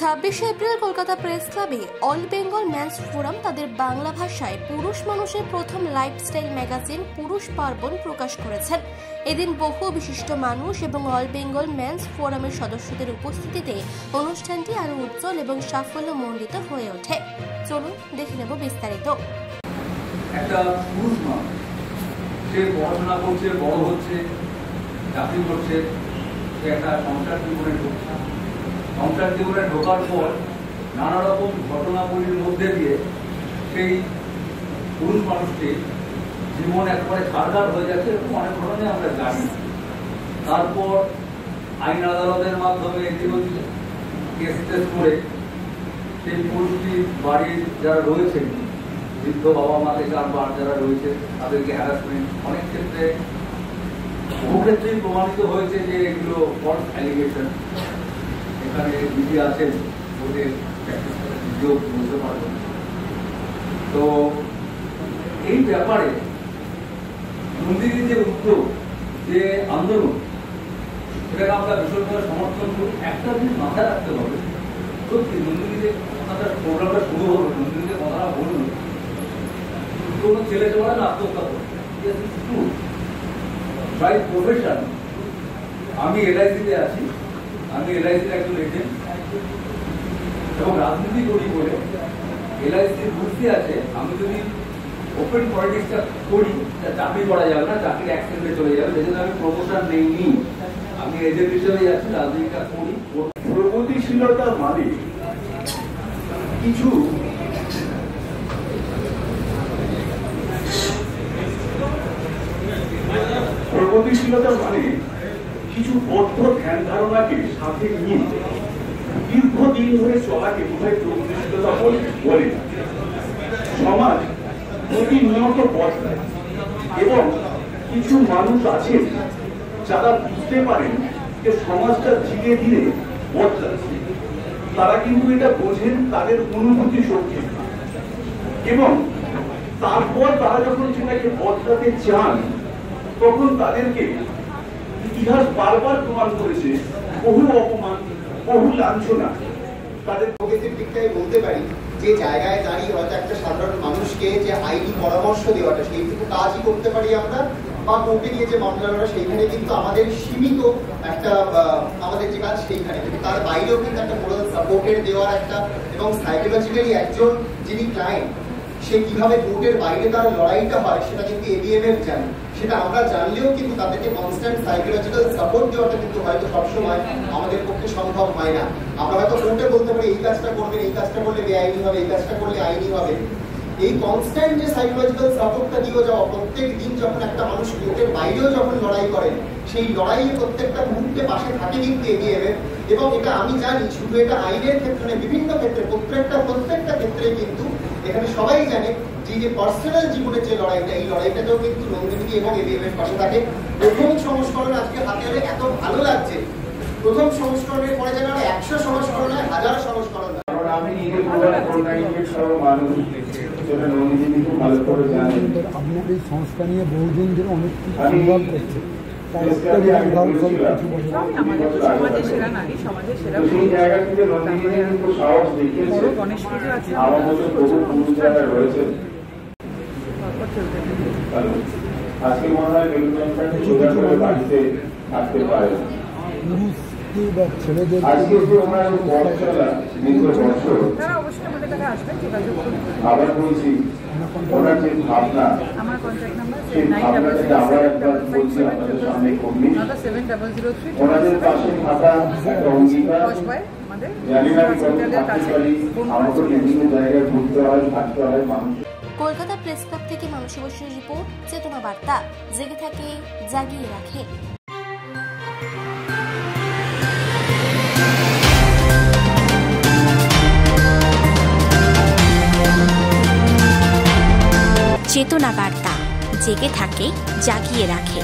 26 April Kolkata press ক্লাবে all Bengal man's forum তাদের বাংলা ভাষায় পুরুষ মানুষের প্রথম লাইফস্টাইল ম্যাগাজিন পুরুষ পার্বণ প্রকাশ করেছেন। এদিন বহু বিশিষ্ট মানুষ এবং অল বেঙ্গল ম্যানস ফোরামের সদস্যদের উপস্থিতিতে অনুষ্ঠানটি আরো উজ্জ্বল এবং সাফল্যমণ্ডিত হয়ে ওঠে। চলুন দেখে নেব বিস্তারিত। একটা পুরুষ মানুষ সে পড়াশোনা করছে, বড় হচ্ছে, চাকরি করছে, সে একটা সংসার জীবনে ঢুকছে। সংসার জীবনে ঢোকার পর নানা রকম ঘটনাবলীর মধ্যে দিয়ে সেই পুরুষ মানুষটি জীবন একবারে ছাড়ঘাট হয়ে যাচ্ছে, এরকম অনেক ঘটনা আমরা জানি। তারপর আইন আদালতের মাধ্যমে কেস টেস করে সেই পুরুষটি বাড়ির যারা রয়েছেন, বৃদ্ধ বাবা মা থেকে যারা রয়েছে, তাদেরকে হ্যারাসমেন্ট, অনেক ক্ষেত্রে বহু ক্ষেত্রেই প্রমাণিত হয়েছে যে এগুলো ফলস অ্যালিগেশন। এখানে দিদি আছেন, ওদের প্র্যাকটিস করে ভিডিও বলতে পারবেন। তো এই ব্যাপারে নন্দিনীর যে উদ্যোগ, যে আন্দোলন, সেটাকে আমরা ভীষণভাবে সমর্থন করি। একটা জিনিস মাথায় রাখতে হবে, সত্যি নন্দিনী যে কথাটা প্রোগ্রামটা শুরু হলো, নন্দিনী যে কথাটা বললো, কোনো ছেলে ছেলেরা না আত্মহত্যা করে বাই প্রফেশন। আমি এলআইসিতে আছি, আমি এলআইসির একজন এজেন্ট এবং রাজনীতি করি বলে এলআইসির বুঝতে আছে আমি যদি ওপেন পলিটিক্সটা করি চাকরি করা যাবে না, চাকরির অ্যাক্সিডেন্টে চলে যাবে। সেজন্য আমি প্রমোশন নেইনি, আমি এজেন্ট হিসেবেই আছি, রাজনীতিটা করি। প্রগতিশীলতা মানে কিছু প্রগতিশীলতা মানে কিছু বদ্ধ ধ্যান ধারণাকে সাথে নিয়ে দীর্ঘদিন ধরে চলাকে বোধহয় প্রগতিশীলতা বলে। সমাজ প্রতিনিয়ত বদলায় এবং কিছু মানুষ আছেন যারা বুঝতে পারেন যে সমাজটা ধীরে ধীরে বদলাচ্ছে। তারা কিন্তু এটা বোঝেন তাদের অনুভূতি শক্তি, এবং তারপর তারা যখন সেটাকে বদলাতে চান তখন তাদেরকে ইতিহাস বারবার প্রমাণ করেছে বহু অপমান, বহু লাঞ্ছনা। তাদের প্রগতির দিকটাই বলতে পারি যে জায়গায় দাঁড়িয়ে হয়তো একটা সাধারণ মানুষকে যে আইনি পরামর্শ দেওয়াটা, সেইটুকু কাজই করতে পারি আমরা, বা কোর্টে গিয়ে যে মামলা লড়া, সেইখানে কিন্তু আমাদের সীমিত একটা আমাদের যে কাজ সেইখানে, কিন্তু তার বাইরেও কিন্তু একটা মোরাল সাপোর্টের দেওয়ার একটা, এবং সাইকোলজিক্যালি একজন যিনি ক্লায়েন্ট সে কিভাবে কোর্টের বাইরে তার লড়াইটা হয় সেটা কিন্তু এবিএমএফ জানে। সেটা আমরা জানলেও কিন্তু তাদেরকে কনস্ট্যান্ট সাইকোলজিক্যাল সাপোর্ট দেওয়াটা কিন্তু হয়তো সবসময় আমাদের পক্ষে সম্ভব হয় না। আমরা হয়তো কোর্টে বলতে পারি এই কাজটা করবেন, এই কাজটা করলে বেআইনি হবে, এই কাজটা করলে আইনি হবে। এই কনস্ট্যান্ট যে সাইকোলজিক্যাল সাপোর্টটা দিয়ে যাওয়া, প্রত্যেক দিন যখন একটা মানুষ কোর্টের বাইরেও যখন লড়াই করেন, সেই লড়াইয়ে প্রত্যেকটা মুহূর্তে পাশে থাকে কিন্তু এবিএমএফ। এবং এটা আমি জানি, শুধু এটা আইনের ক্ষেত্রে, বিভিন্ন ক্ষেত্রে, প্রত্যেকটা ক্ষেত্রে কিন্তু এখানে সবাই জানে যে পার্সোনাল জীবনের যে লড়াইটা, এই লড়াইটাতেও কিন্তু নন্দিনী এবং এবিএমএফ পাশে থাকে। প্রথম সংস্করণ আজকে হাতে হলে এত ভালো লাগছে, প্রথম সংস্করণের পরে যেন 100 সংস্করণ হয়, 1000 সংস্করণ হয়। আমি নিজে মানুষ সেটা নন্দিনী খুব ভালো করে জানেন। আপনার এই সংস্থা নিয়ে বহুদিন ধরে অনেক কিছু সংগ্রাম করছে। আজকে মনে হয় বাড়িতে থাকতে পারে ছেলেদের আবার বলছি, ওনার যে ভাবনা, সেই ভাবনাটাকে আবার একবার বলছি আপনাদের সামনে কর্মী, ওনাদের পাশে থাকা একটা অঙ্গীকার। জানি না আমি কত থাকতে পারি, আমাকে বিভিন্ন জায়গায় ঘুরতে হয়, থাকতে হয়। মানুষ কলকাতা প্রেস ক্লাব থেকে মানসী বসুর রিপোর্ট, চেতনা বার্তা। জেগে থাকে, জাগিয়ে রাখে। চেতনা বার্তা, জেগে থাকে, জাগিয়ে রাখে।